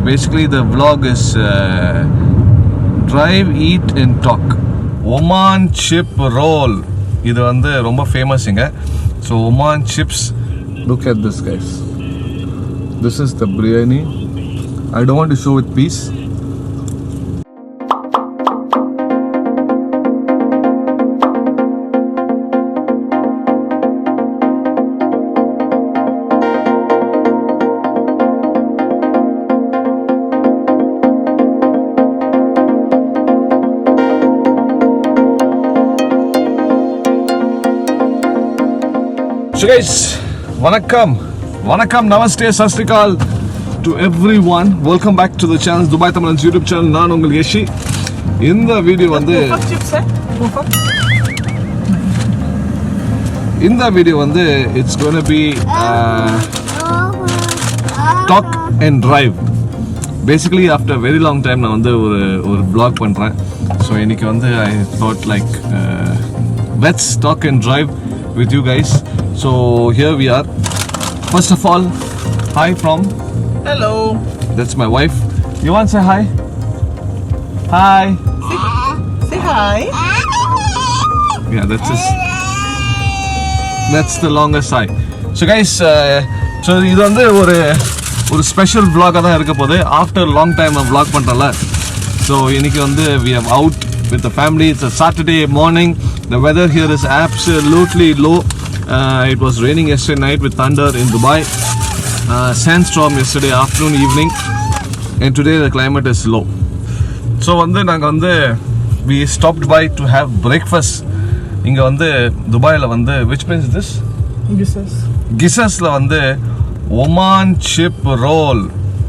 Basically the vlog is drive, eat and talk. Oman chip roll. இது வந்து ரொம்ப famous இங்க. So Oman chips. Look at this, guys. This is the biryani. I don't want to show with piece. So guys, vanakkam, namaste, sasrikal to everyone. Welcome back to the channel, Dubai Tamil's YouTube channel. நான் உங்கள் யஷி. இந்த video வந்து it's going to be talk and drive. Basically after a very long time நான் வந்து ஒரு vlog பண்றேன். So இன்னைக்கு வந்து I thought like let's talk and drive with you guys. So here we are. First of all, hi from. Hello. That's my wife. You want to say hi? Hi. Say hi. Yeah, that's the longest hi. So guys, so இது வந்து ஒரு special vlog-ஆ தான் இருக்க போகுது. After a long time நான் vlog பண்றேன்ல. So இன்னைக்கு வந்து we have out with the family. It's a Saturday morning. The weather here is absolutely low. It was raining yesterday night with thunder in Dubai. Sandstorm yesterday afternoon, evening, and today the climate is low. So we stopped by to have breakfast. Inga vande Dubai la vande, which place is this? Gisas la vande Oman chip roll.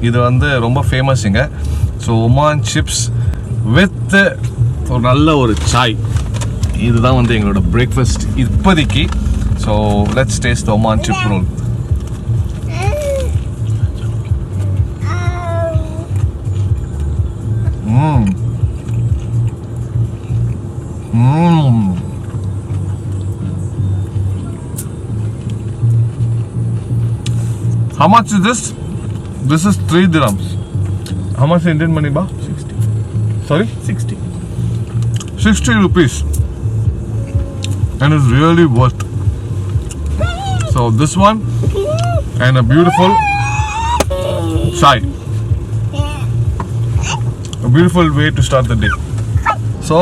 Idu vande romba famous inga. So Oman chips with ஒரு நல்ல ஒரு chai. இதுதான் வந்து எங்களோட breakfast இப்போதைக்கு. So let's taste the Oman chip roll. How much is this? This is 3 dirhams. How much Indian money ba? 60. Sorry? 60. 60 rupees. And it's really worth. So this one and a beautiful chai. A beautiful way to start the day. So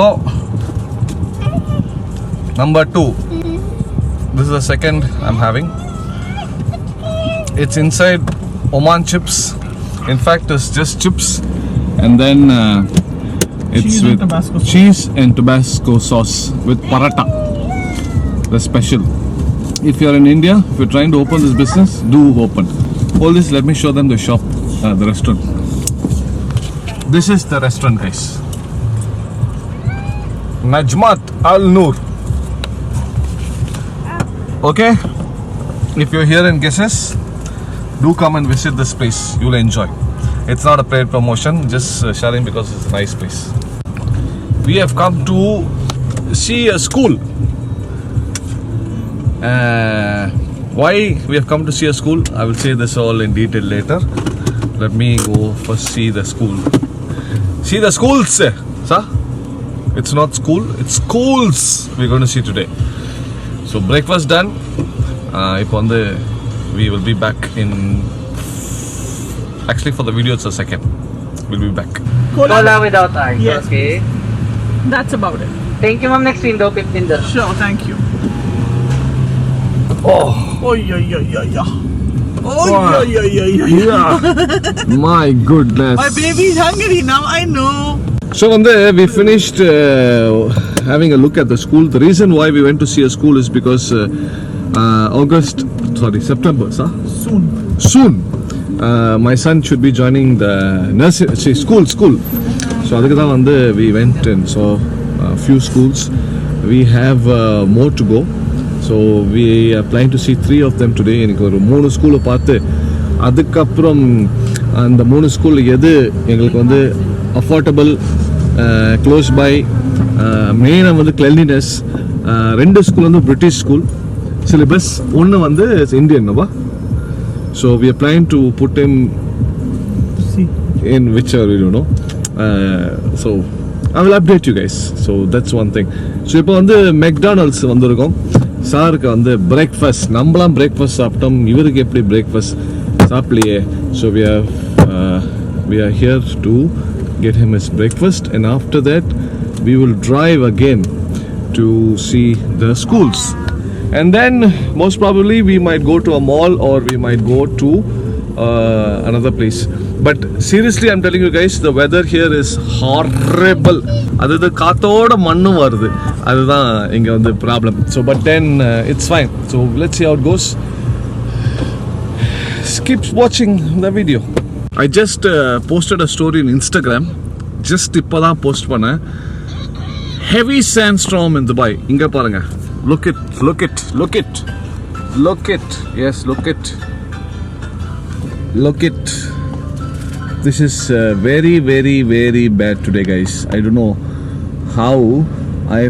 number 2. This is the second I'm having. It's inside Oman chips. In fact, it's just chips, and then it's cheese with and Tabasco sauce. Cheese and Tabasco sauce with paratha. The special. If you're in India, if you're trying to open this business, do open. All this, let me show them the shop, the restaurant. This is the restaurant, guys. Najmat Al Noor. Okay, if you're here in Gisas, do come and visit this place. You'll enjoy. It's not a paid promotion, just sharing because it's a nice place. We have come to see a school. Why we have come to see a school, I will say this all in detail later. Let me go first see the school. See the schools, sir. It's not school, it's schools we're going to see today. So breakfast done. We will be back in. Actually, for the video, it's a second. We'll be back. Cola without ice. Yes. Okay. That's about it. Thank you, ma'am. Next window, 15 dirhams. Sure, thank you. Oh, Yeah. my goodness. My baby is hungry now, I know. So we finished having a look at the school. The reason why we went to see a school is because September, sir? Soon. My son should be joining the nursery school. So we went and saw a few schools. We have more to go. So we are planning to see 3 of them today. எனக்கு ஒரு 3 ஸ்கூலை பார்த்து அதுக்கப்புறம் அந்த 3 school எது எங்களுக்கு வந்து affordable, close by, மெயினாக வந்து கிளென்லினஸ். 2 ஸ்கூல் வந்து பிரிட்டிஷ் ஸ்கூல் சிலபஸ், ஒன்று வந்து Indian. So we are planning to put him in whichever we don't know. So I will update you guys. So that's one thing. So இப்போ வந்து McDonald's வந்திருக்கோம். சாருக்கு வந்து பிரேக்ஃபாஸ்ட், நம்மளாம் breakfast சாப்பிட்டோம், இவருக்கு எப்படி breakfast சாப்பிடலையே. So we are here to get him his breakfast, and after that we will drive again to see the schools, and then most probably we might go to a mall or we might go to another place. But seriously, I'm telling you guys, the weather here is horrible. அது காத்தோட மண்ணும் வருது, அதுதான் இங்க வந்து problem. So but then it's fine. So let's see how it goes. Keep watching the video. I just posted a story in Instagram. Just இப்போதான் post பண்ணேன். Heavy sandstorm in Dubai. இங்க பாருங்க. Look it. Yes, look it. This is very, very, very bad today, guys. I don't know how.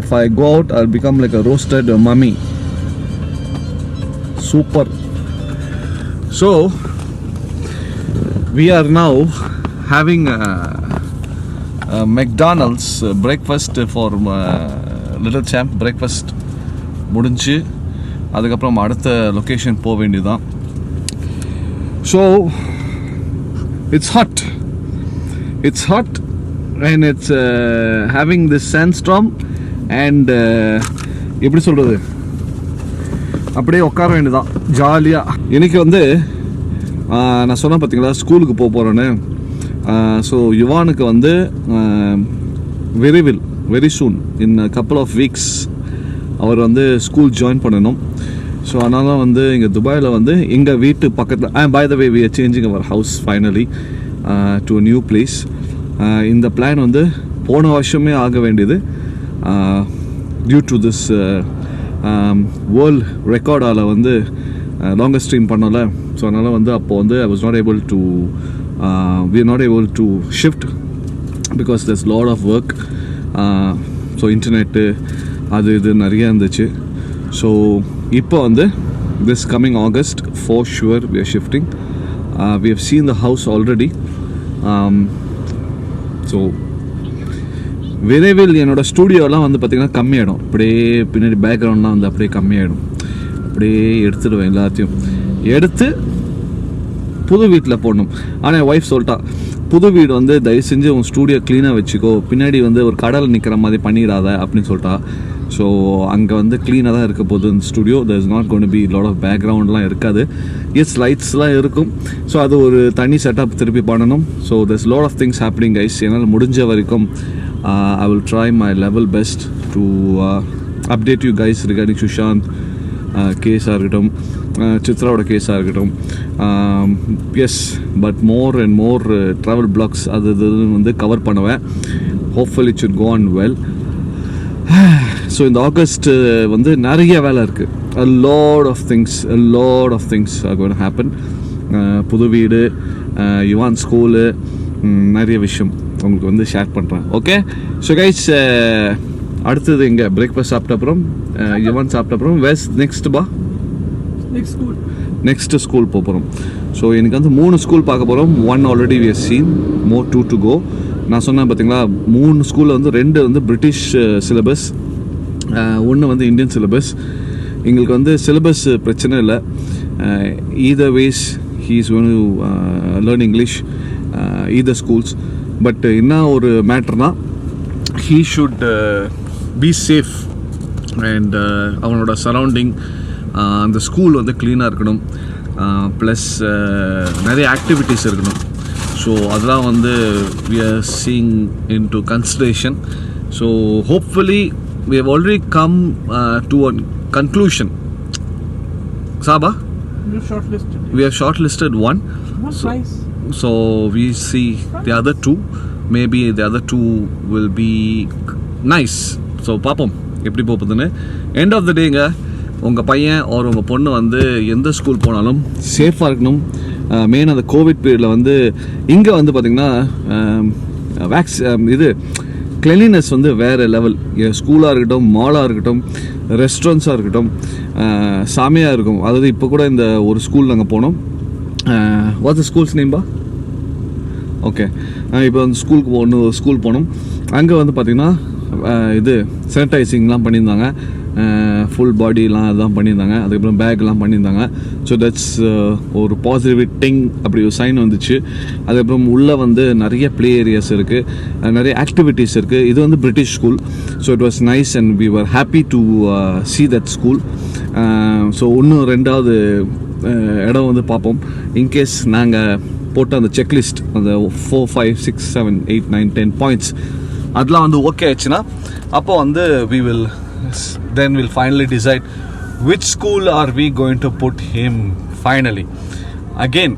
If I go out, I'll become like a roasted mummy. Super. So we are now having McDonald's breakfast for little champ. Breakfast முடிஞ்சு அதுக்கப்புறம் அடுத்த location போக வேண்டியதுதான். So it's hot and it's having this sandstorm and எப்படி சொல்கிறது, அப்படியே உட்கார வேண்டியதான் ஜாலியாக. இன்னைக்கு வந்து நான் சொன்னேன் பார்த்தீங்களா ஸ்கூலுக்கு போக போகிறேன்னு. ஸோ யுவானுக்கு வந்து very soon in couple of weeks அவர் வந்து ஸ்கூல் ஜாயின் பண்ணணும். ஸோ அதனால வந்து இங்கே துபாயில் வந்து எங்கள் வீட்டு பக்கத்தில் by the way we are changing our house finally to a new place. இந்த பிளான் வந்து போன வருஷமே ஆக வேண்டியது டியூ டு திஸ் வேர்ல்ட் ரெக்கார்டால் வந்து லாங்கஸ்ட் ஸ்ட்ரீம் பண்ணல. ஸோ அதனால் வந்து அப்போது வந்து I was not able to we are not able to shift because there's a lot of work. So internet அது இது நிறைய இருந்துச்சு. ஸோ இப்போ வந்து this coming August for sure we are shifting. We have seen the house already. So விரைவில் என்னோட ஸ்டூடியோலாம் வந்து பார்த்திங்கன்னா கம்மியாயிடும். அப்படியே பின்னாடி பேக்ரவுண்ட்லாம் வந்து அப்படியே கம்மியாயிடும். அப்படியே எடுத்துடுவேன், எல்லாத்தையும் எடுத்து புது வீட்டில் போடணும். ஆனால் என் ஒய்ஃப் சொல்லிட்டா, புது வீடு வந்து தயவு செஞ்சு உன் ஸ்டூடியோ க்ளீனாக வச்சுக்கோ, பின்னாடி வந்து ஒரு கடல் நிற்கிற மாதிரி பண்ணிடாத அப்படின்னு சொல்லிட்டா. ஸோ அங்கே வந்து க்ளீனாக தான் இருக்க போகுது இந்த studio. there is not going to be lot of பேக்ரவுண்ட்லாம் இருக்காது. எஸ், லைட்ஸ்லாம் இருக்கும். ஸோ அது ஒரு தனி செட்டப் திருப்பி பண்ணணும். So there's lot of things happening guys. என்னால் முடிஞ்ச வரைக்கும் I will try my level best to update you guys regarding Sushant கேஸாக இருக்கட்டும், சித்ராவோட கேஸாக இருக்கட்டும். Yes, but more and more travel blogs அது வந்து கவர் பண்ணுவேன். Hopefully it should go on well. So இந்த ஆகஸ்ட் வந்து நிறைய வேலை இருக்குது. a lot of things are going to happen. புது வீடு, யுவான் ஸ்கூலு, நிறைய விஷயம் உங்களுக்கு வந்து ஷேர் பண்ணுறேன். ஓகே, ஸோ கைஸ், அடுத்தது எங்கே பிரேக்ஃபாஸ்ட் சாப்பிட்ட அப்புறம் யுவான் சாப்பிட்ட அப்புறம் நெக்ஸ்ட் ஸ்கூல் போக போகிறோம். ஸோ எனக்கு வந்து 3 ஸ்கூல் பார்க்க போகிறோம். 1 already we have seen, more 2 to go. நான் சொன்னேன் பார்த்தீங்களா, 3 ஸ்கூலில் வந்து 2 வந்து பிரிட்டிஷ் சிலபஸ், 1 வந்து இந்தியன் சிலபஸ். எங்களுக்கு வந்து சிலபஸ் பிரச்சனை இல்லை. either ways he is going to learn English, either schools. But என்ன ஒரு மேட்டர்னா, he should be safe and அவனோட சரௌண்டிங், அந்த ஸ்கூல் வந்து க்ளீனாக இருக்கணும். ப்ளஸ் நிறைய ஆக்டிவிட்டீஸ் இருக்கணும். ஸோ அதெல்லாம் வந்து we are seeing into consideration. So hopefully we have already come to a conclusion. Saba, we have shortlisted 1. So we see the other 2. Maybe the other 2 will be nice. So பாப்போம் எப்படி போகுதுன்னு. end of the dayங்க, உங்கள் பையன் ஒரு உங்கள் பொண்ணு வந்து எந்த ஸ்கூல் போனாலும் சேஃபாக இருக்கணும். மெயின் அந்த கோவிட் பீரியடில் வந்து இங்கே வந்து பார்த்திங்கன்னா இது கிளீனினஸ் வந்து வேறு லெவல். ஸ்கூலாக இருக்கட்டும், மாலாக இருக்கட்டும், ரெஸ்டாரண்ட்ஸாக இருக்கட்டும், சாமியாக இருக்கும். அதாவது இப்போ கூட இந்த ஒரு ஸ்கூல் நாங்கள் போனோம். வாட்ஸ் த ஸ்கூல்ஸ் நேம்பா? ஓகே இப்போ வந்து ஸ்கூல் போனோம். அங்கே வந்து பார்த்திங்கன்னா இது சானிடைசிங்லாம் பண்ணியிருந்தாங்க, ஃபுல் பாடிலாம் அதெல்லாம் பண்ணியிருந்தாங்க, அதுக்கப்புறம் பேக்லாம் பண்ணியிருந்தாங்க. ஸோ தட்ஸ் ஒரு பாசிட்டிவிட்டிங் அப்படி ஒரு சைன் வந்துச்சு. அதுக்கப்புறம் உள்ளே வந்து நிறைய ப்ளே ஏரியாஸ் இருக்குது, நிறைய ஆக்டிவிட்டீஸ் இருக்குது. இது வந்து British school. So it was nice and we were happy to see that school. So இன்னும் 2வது இடம் வந்து பார்ப்போம். இன்கேஸ் நாங்கள் போட்ட அந்த செக்லிஸ்ட் அந்த 4, 5, 6, 7, 8, 9, 10 பாயிண்ட்ஸ் அதெல்லாம் வந்து ஓகே ஆயிடுச்சுன்னா அப்போ வந்து we'll finally decide which school are we going to put him finally. Again,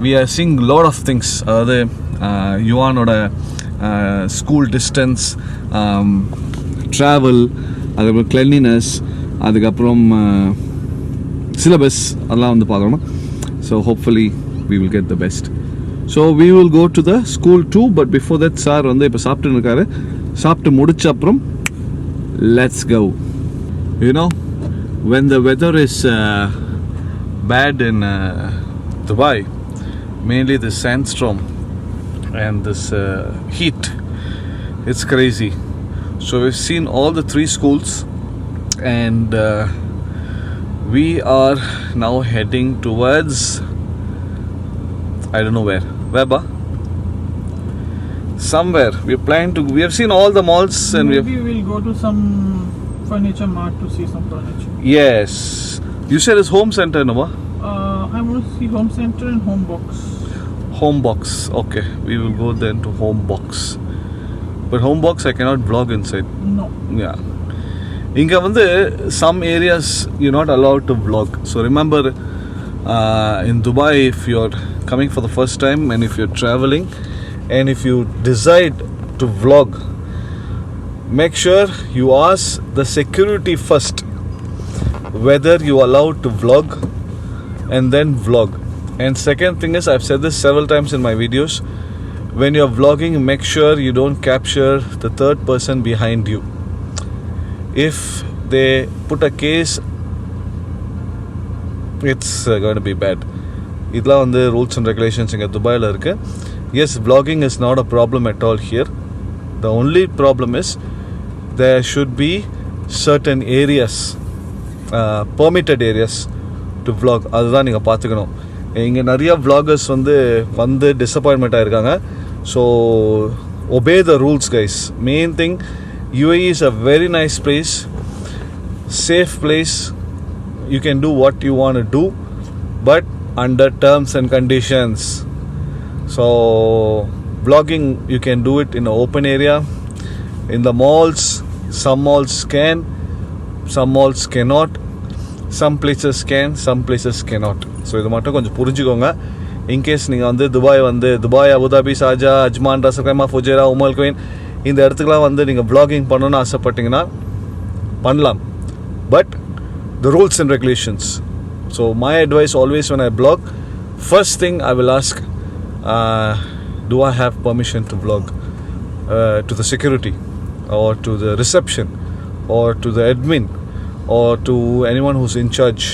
we are seeing a lot of things. அதாவது யுவானோட ஸ்கூல் டிஸ்டன்ஸ், ட்ராவல், அதுக்கப்புறம் கிளென்லினஸ், அதுக்கப்புறம் சிலபஸ் அதெல்லாம் வந்து பார்க்கணும். So hopefully we will get the best. So we will go to the school too, but before that sir வந்து இப்போ சாப்பிட்டு இருக்காரு. சாப்பிட்டு முடிச்ச அப்புறம் let's go. You know, when the weather is bad in Dubai, mainly the sandstorm and this heat, it's crazy. So we've seen all the 3 schools and we are now heading towards I don't know where ba? Somewhere. We have seen all the malls and Maybe we'll go to some furniture mart to see some furniture. Yes. You said it's home center, no? I want to see home center and home box. Home box. Okay. We will go then to home box. But home box I cannot vlog inside. No. Yeah. Inga வந்து some areas you're not allowed to vlog. So remember in Dubai, if you're coming for the first time and if you're traveling and if you decide to vlog, make sure you ask the security first whether you are allowed to vlog and then vlog. And second thing is, I've said this several times in my videos, when you're vlogging, make sure you don't capture the third person behind you. If they put a case, it's going to be bad. இதெல்லாம் வந்து rules and regulations இங்கே துபாயில் இருக்குது. Yes, vlogging is not a problem at all here. The only problem is there should be certain areas, permitted areas to vlog. அதுதான் நீங்கள் பார்த்துக்கணும். இங்கே நிறையா vloggers வந்து டிசப்பாயின்மெண்ட் ஆகிருக்காங்க. So obey the rules, guys. Main thing, UAE is a very nice place, safe place. You can do what you want to do, but under terms and conditions. So vlogging, you can do it in an open area. In the malls, some malls can, some malls cannot. Some places can, some places cannot. So இது மட்டும் கொஞ்சம் புரிஞ்சுக்கோங்க. In case நீங்கள் வந்து Dubai, Abu Dhabi, Sharjah, Ajman, Ras Al Khaimah, Fujairah, Umm Al Quwain இந்த இடத்துக்குலாம் வந்து நீங்கள் vlogging பண்ணணும்னு ஆசைப்பட்டீங்கன்னா பண்ணலாம். But the rules and regulations. So my advice always when I vlog, first thing I will ask, do I have permission to vlog, to the security or to the reception or to the admin or to anyone who's in charge.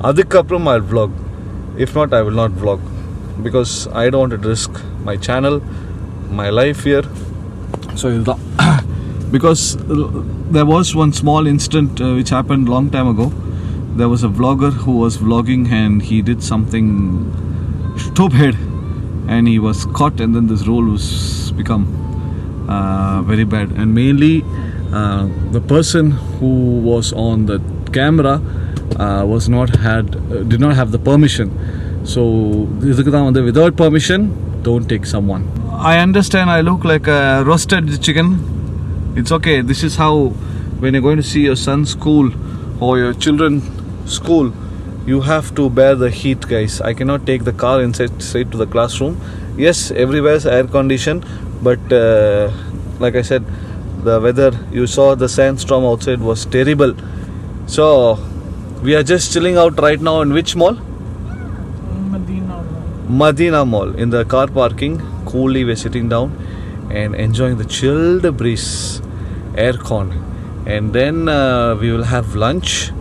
Adikapram I'll vlog. If not, I will not vlog because I don't want to risk my channel, my life here. So because there was one small incident which happened long time ago. There was a vlogger who was vlogging and he did something stupid and he was caught, and then this role was become very bad. And mainly the person who was on the camera did not have the permission. So without permission, don't take someone. I understand I look like a roasted chicken. It's okay. This is how, when you're going to see your son's school or your children's school, you have to bear the heat, guys. I cannot take the car inside straight to the classroom. Yes, everywhere is air conditioned, but like I said, the weather, you saw the sandstorm outside was terrible. So we are just chilling out right now in which mall? Madina Mall. In the car parking, coolly we're sitting down and enjoying the chilled breeze, aircon, and then we will have lunch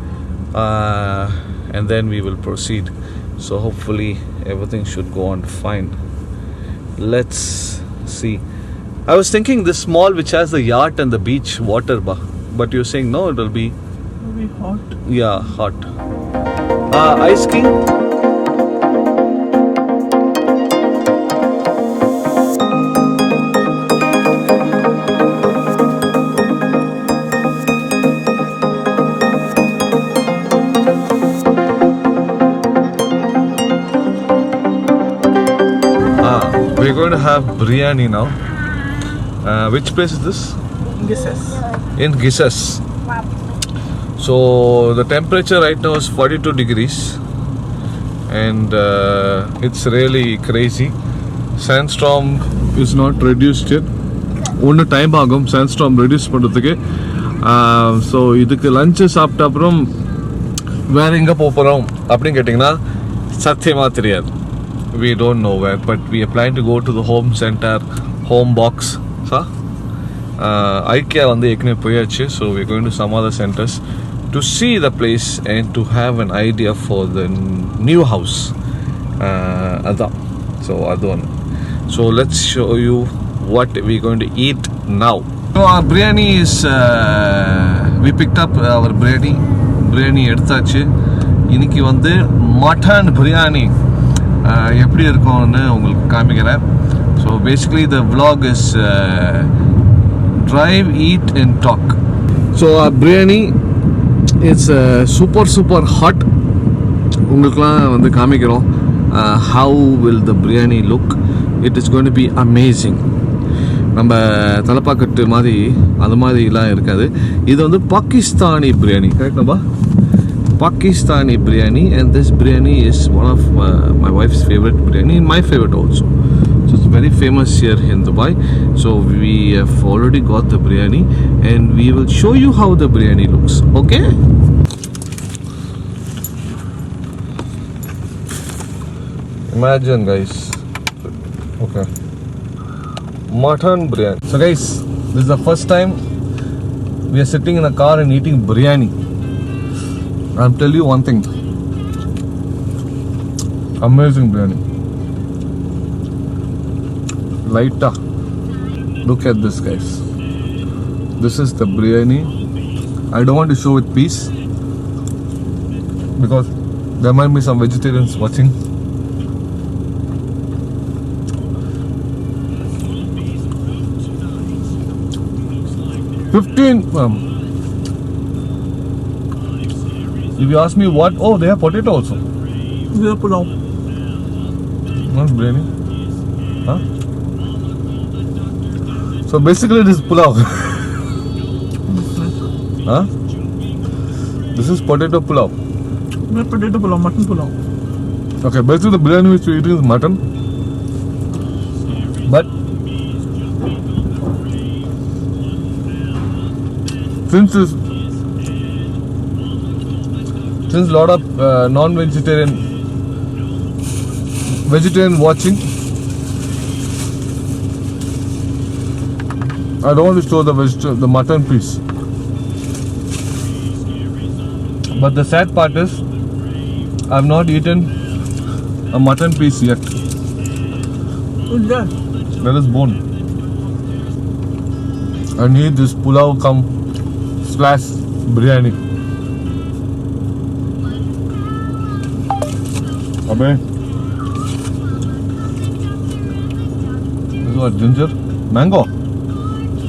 and then we will proceed. So hopefully everything should go on fine. let's see. I was thinking this mall which has the yacht and the beach water bar, but you're saying no, it will be Maybe hot. hot. Ice king. We're going to have biryani now. Which place is this? Guesses. In Gisses. So the temperature right now is 42 degrees and it's really crazy. Sandstorm is not reduced yet. One time agum sandstorm reduce பண்றதுக்கு. So இதுக்கு lunch சாப்பிட்ட அப்புறம் வேற எங்க போறோம் அப்படினு கேட்டிங்கனா சத்தியமா தெரியாது. We don't know where, but we are planning to go to the home center, home box. IKEA வந்து ஏற்கனவே போயாச்சு. So we're going to some other centers to see the place and to have an idea for the new house. அதான். So அது ஒன்று. So let's show you what we're going to eat now. So our biryani is we picked up our biryani எடுத்தாச்சு. இன்னைக்கு வந்து mutton biryani எப்படி இருக்கும்னு உங்களுக்கு காமிக்கிறேன். So basically the vlog is drive, eat and talk. So our biryani is super hot. உங்களுக்குலாம் வந்து காமிக்கிறோம். How will the biryani look? It is going to be amazing. நம்ம தலப்பாக்கட்டு மாதிரி அது மாதிரிலாம் இருக்காது. இது வந்து Pakistani biryani, கரெக்டாப்பா? Pakistani biryani, and this biryani is one of my wife's favorite biryani, and my favorite also. So it's very famous here in Dubai. So we have already got the biryani and we will show you how the biryani looks. Okay? Imagine guys. Okay. Mutton biryani. So guys, this is the first time we are sitting in a car and eating biryani. I'll tell you one thing. Amazing biryani. Lighta. Look at this, guys. This is the biryani. I don't want to show with piece because there might be some vegetarians watching. If you ask me what, oh, they have potato also. We have pulao. Not biryani. Huh? So basically it is pulao. Huh? This is potato pulao. We have potato pulao, mutton pulao. Okay, basically the biryani which we eat is mutton. But since a lot of vegetarian watching, I don't want to show the mutton piece. But the sad part is I have not eaten a mutton piece yet. What's that? That is bone. I need this pulao / biryani. Abe. This is what, ginger? Mango?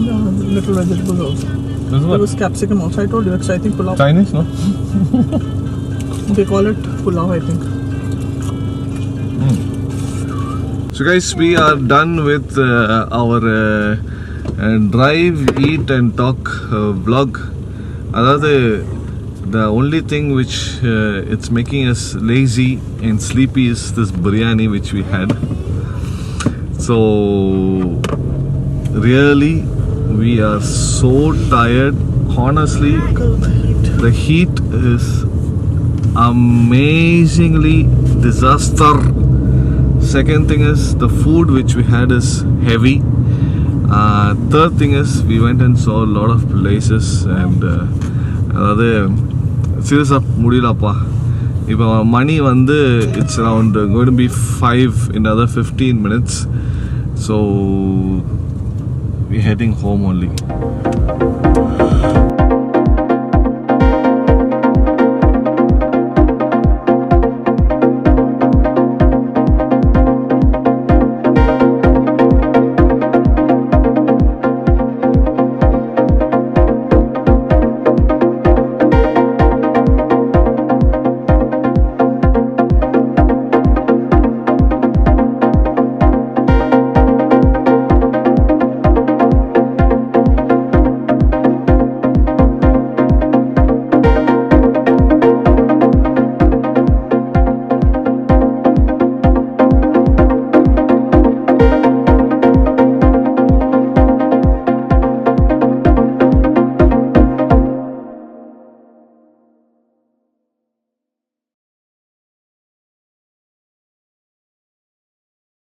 Yeah, little vegetables also. This is There what? was capsicum also. I told you, it's I think pulao. Chinese, no? They call it pulao, I think. So guys, we are done with our drive, eat and talk vlog. Another, the only thing which it's making us lazy and sleepy is this biryani which we had. So really we are so tired. Honestly, the heat is amazingly disaster. Second thing is the food which we had is heavy. Third thing is we went and saw a lot of places and அதாவது சீரியஸாக முடியலப்பா. இப்போ மணி வந்து it's around going to be 5 in another 15 minutes So we're heading home only.